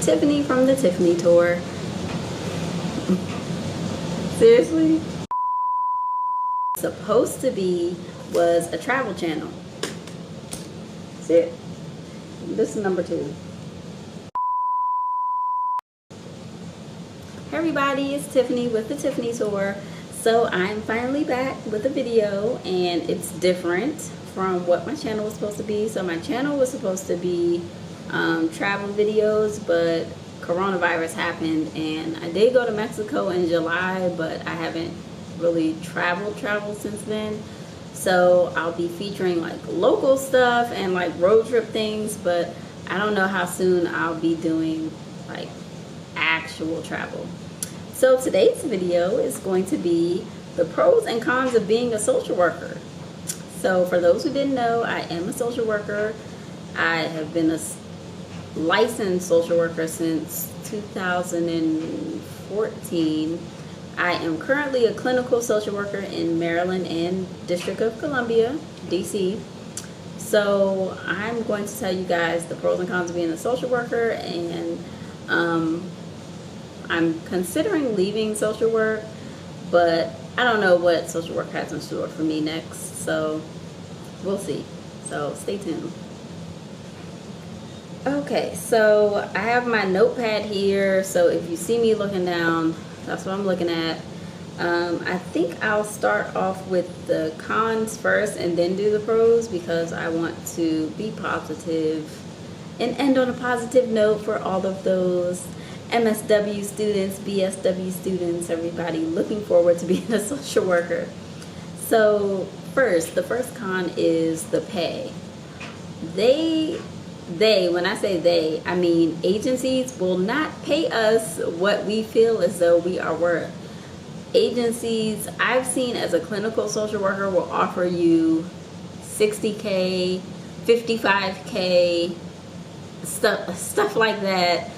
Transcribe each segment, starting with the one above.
Tiffany from the Tiffany Tour. Seriously? Supposed to be was a travel channel. See? This is number 2. Hey everybody, it's Tiffany with the Tiffany Tour. So I'm finally back with a video, and it's different from what my channel was supposed to be. So my channel was supposed to be travel videos, but coronavirus happened, and I did go to Mexico in July, but I haven't really traveled since then. So I'll be featuring like local stuff and like road trip things, but I don't know how soon I'll be doing like actual travel. So today's video is going to be the pros and cons of being a social worker. So for those who didn't know, I am a social worker. I have been a licensed social worker since 2014. I am currently a clinical social worker in Maryland and District of Columbia, DC. So I'm going to tell you guys the pros and cons of being a social worker, and I'm considering leaving social work, but I don't know what social work has in store for me next, so we'll see. So stay tuned. Okay, so I have my notepad here, so if you see me looking down, that's what I'm looking at. I think I'll start off with the cons first and then do the pros, because I want to be positive and end on a positive note for all of those MSW students, BSW students, everybody looking forward to being a social worker. So the first con is the pay. When I say they, I mean agencies will not pay us what we feel as though we are worth. Agencies I've seen as a clinical social worker will offer you $60K, $55K, stuff like that,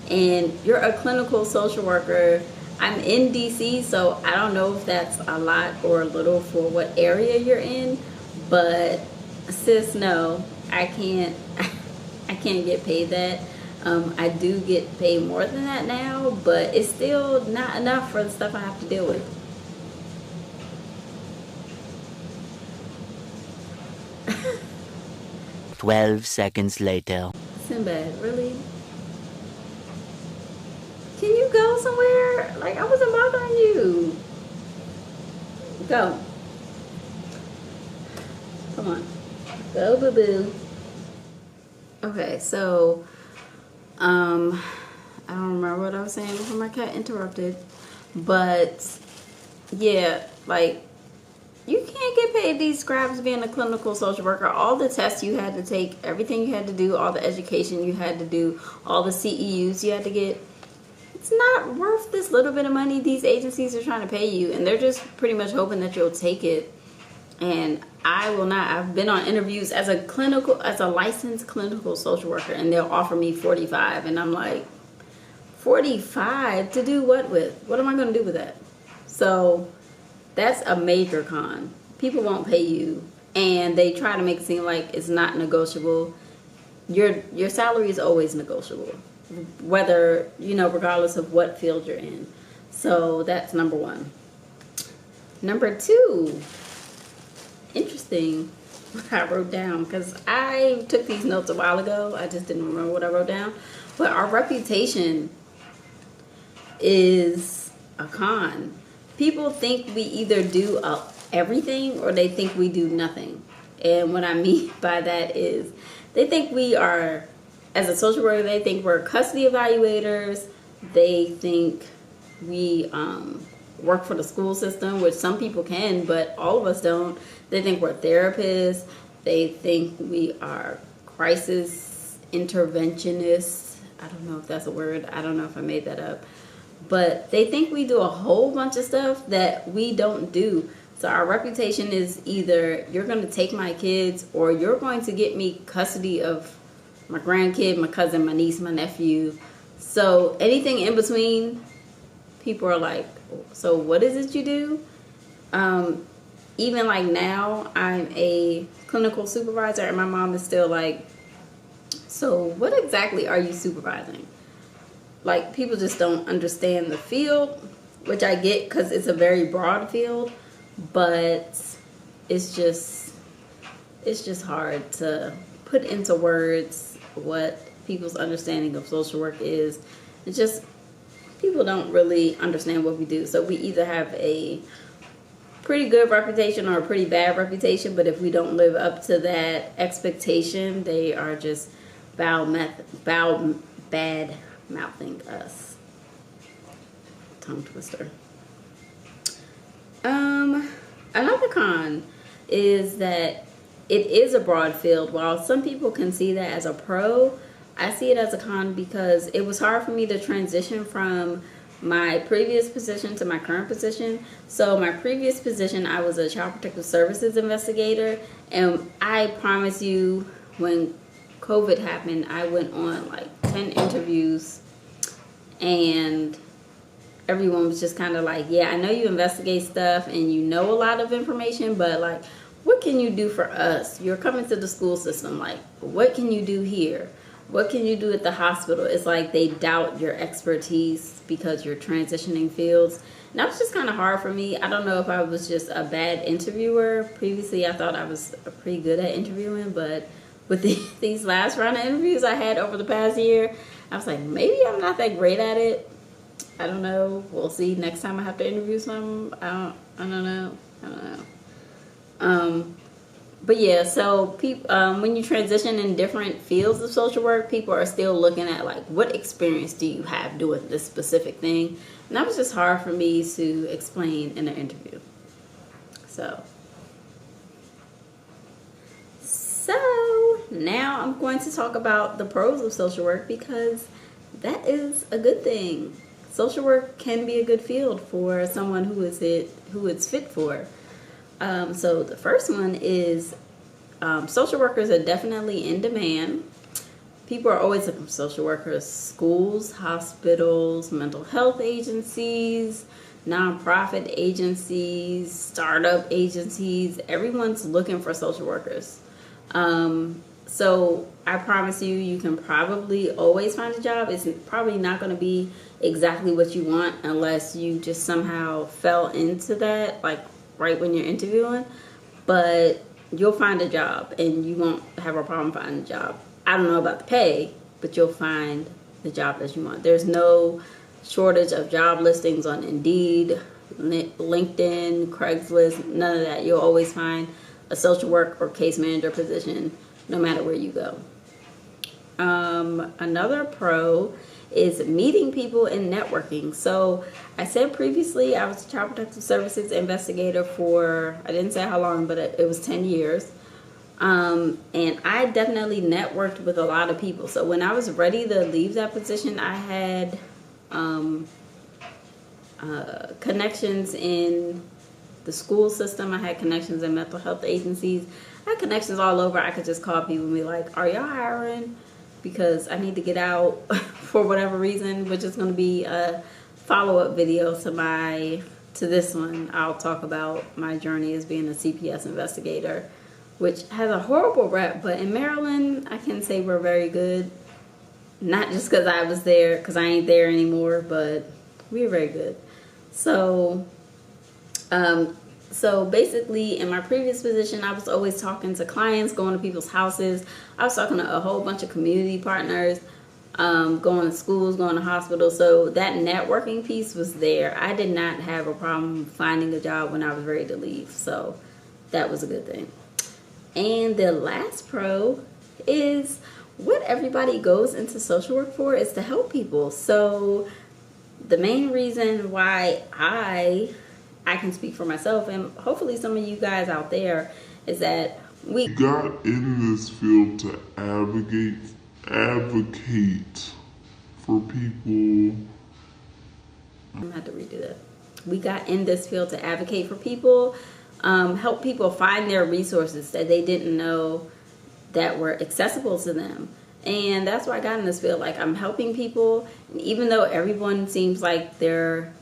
and you're a clinical social worker. I'm in DC, so I don't know if that's a lot or a little for what area you're in, but sis, no, I can't get paid that. I do get paid more than that now, but it's still not enough for the stuff I have to deal with. "12 seconds later." Sinbad, really? Can you go somewhere? Like, I wasn't bothering you. Go. Come on. Go, boo-boo. Okay, so I don't remember what I was saying before my cat interrupted, but yeah, like, you can't get paid these scraps being a clinical social worker. All the tests you had to take, everything you had to do, all the education you had to do, all the CEUs you had to get, it's not worth this little bit of money these agencies are trying to pay you, and they're just pretty much hoping that you'll take it. And I will not. I've been on interviews as a licensed clinical social worker, and they'll offer me 45, and I'm like, 45 to do what with? What am I going to do with that? So that's a major con. People won't pay you, and they try to make it seem like it's not negotiable. Your salary is always negotiable, whether, regardless of what field you're in. So that's number 1. Number 2. Interesting what I wrote down, because I took these notes a while ago. I just didn't remember what I wrote down. But our reputation is a con. People think we either do everything or they think we do nothing. And what I mean by that is they think we are, as a social worker, they think we're custody evaluators. They think we work for the school system, which some people can, but all of us don't. They think we're therapists. They think we are crisis interventionists. I don't know if that's a word. I don't know if I made that up. But they think we do a whole bunch of stuff that we don't do. So our reputation is either you're going to take my kids, or you're going to get me custody of my grandkid, my cousin, my niece, my nephew. So anything in between, people are like, so what is it you do? Even like now, I'm a clinical supervisor, and my mom is still like, so what exactly are you supervising? like people just don't understand the field, which I get because it's a very broad field, but it's just hard to put into words what people's understanding of social work is. It's just people don't really understand what we do. So we either have a pretty good reputation or a pretty bad reputation, but if we don't live up to that expectation, they are just bad mouthing us. Tongue twister. Another con is that it is a broad field. While some people can see that as a pro, I see it as a con because it was hard for me to transition from my previous position to my current position. So my previous position, I was a child protective services investigator, and I promise you, when COVID happened, I went on like 10 interviews, and everyone was just kind of like, yeah, I know you investigate stuff and you know a lot of information, but like, what can you do for us? You're coming to the school system, like, what can you do here? What can you do at the hospital? It's like they doubt your expertise because you're transitioning fields. And that was just kind of hard for me. I don't know if I was just a bad interviewer. Previously, I thought I was pretty good at interviewing, but with these last round of interviews I had over the past year, I was like, maybe I'm not that great at it. I don't know. We'll see next time I have to interview some. I don't know. But yeah, so people, when you transition in different fields of social work, people are still looking at like, what experience do you have doing this specific thing? And that was just hard for me to explain in an interview. So now I'm going to talk about the pros of social work, because that is a good thing. Social work can be a good field for someone who it's fit for. So the first one is social workers are definitely in demand. People are always looking for social workers. Schools, hospitals, mental health agencies, nonprofit agencies, startup agencies. Everyone's looking for social workers. So I promise you, you can probably always find a job. It's probably not going to be exactly what you want unless you just somehow fell into that, like right when you're interviewing. But you'll find a job and you won't have a problem finding a job. I don't know about the pay, but you'll find the job that you want. There's no shortage of job listings on Indeed, LinkedIn, Craigslist, none of that. You'll always find a social work or case manager position no matter where you go. Another pro is meeting people and networking. So I said previously I was a child protective services investigator for, I didn't say how long, but it was 10 years. And I definitely networked with a lot of people. So when I was ready to leave that position, I had connections in the school system. I had connections in mental health agencies. I had connections all over. I could just call people and be like, are y'all hiring? Because I need to get out for whatever reason, which is going to be a follow-up video to this one. I'll talk about my journey as being a CPS investigator, which has a horrible rep, but in Maryland, I can say we're very good. Not just because I was there, because I ain't there anymore, but we're very good. So basically, in my previous position, I was always talking to clients, going to people's houses. I was talking to a whole bunch of community partners, going to schools, going to hospitals. So that networking piece was there. I did not have a problem finding a job when I was ready to leave. So that was a good thing. And the last pro is what everybody goes into social work for is to help people. So the main reason why I can speak for myself, and hopefully some of you guys out there, is that we got in this field to advocate for people. I'm gonna have to redo that. We got in this field to advocate for people, help people find their resources that they didn't know that were accessible to them. And that's why I got in this field. Like, I'm helping people, and even though everyone seems like they're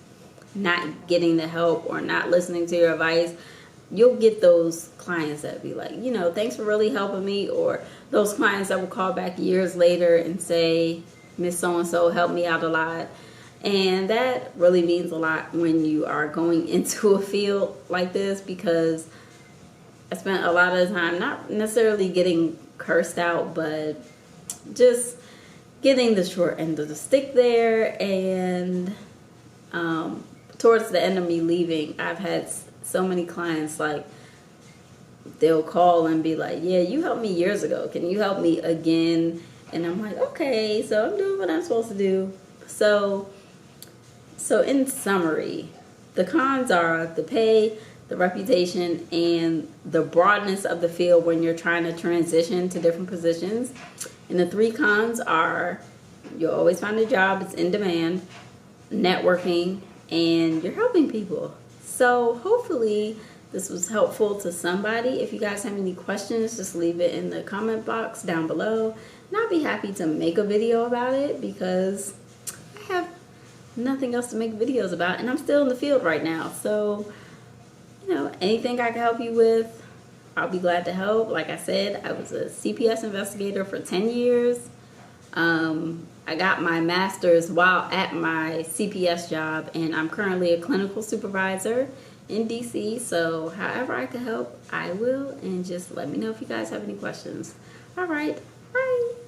not getting the help or not listening to your advice, you'll get those clients that be like, thanks for really helping me, or those clients that will call back years later and say, Miss So-and-so helped me out a lot. And that really means a lot when you are going into a field like this, because I spent a lot of time not necessarily getting cursed out, but just getting the short end of the stick there. And towards the end of me leaving, I've had so many clients, like, they'll call and be like, yeah, you helped me years ago. Can you help me again? And I'm like, okay, so I'm doing what I'm supposed to do. So in summary, the cons are the pay, the reputation, and the broadness of the field when you're trying to transition to different positions. And the 3 cons are you'll always find a job, it's in demand, networking, and you're helping people. So hopefully this was helpful to somebody. If you guys have any questions, just leave it in the comment box down below. And I'll be happy to make a video about it, because I have nothing else to make videos about, and I'm still in the field right now. So, anything I can help you with, I'll be glad to help. Like I said, I was a CPS investigator for 10 years. I got my master's while at my CPS job, and I'm currently a clinical supervisor in DC. So however I can help, I will, and just let me know if you guys have any questions. All right, bye.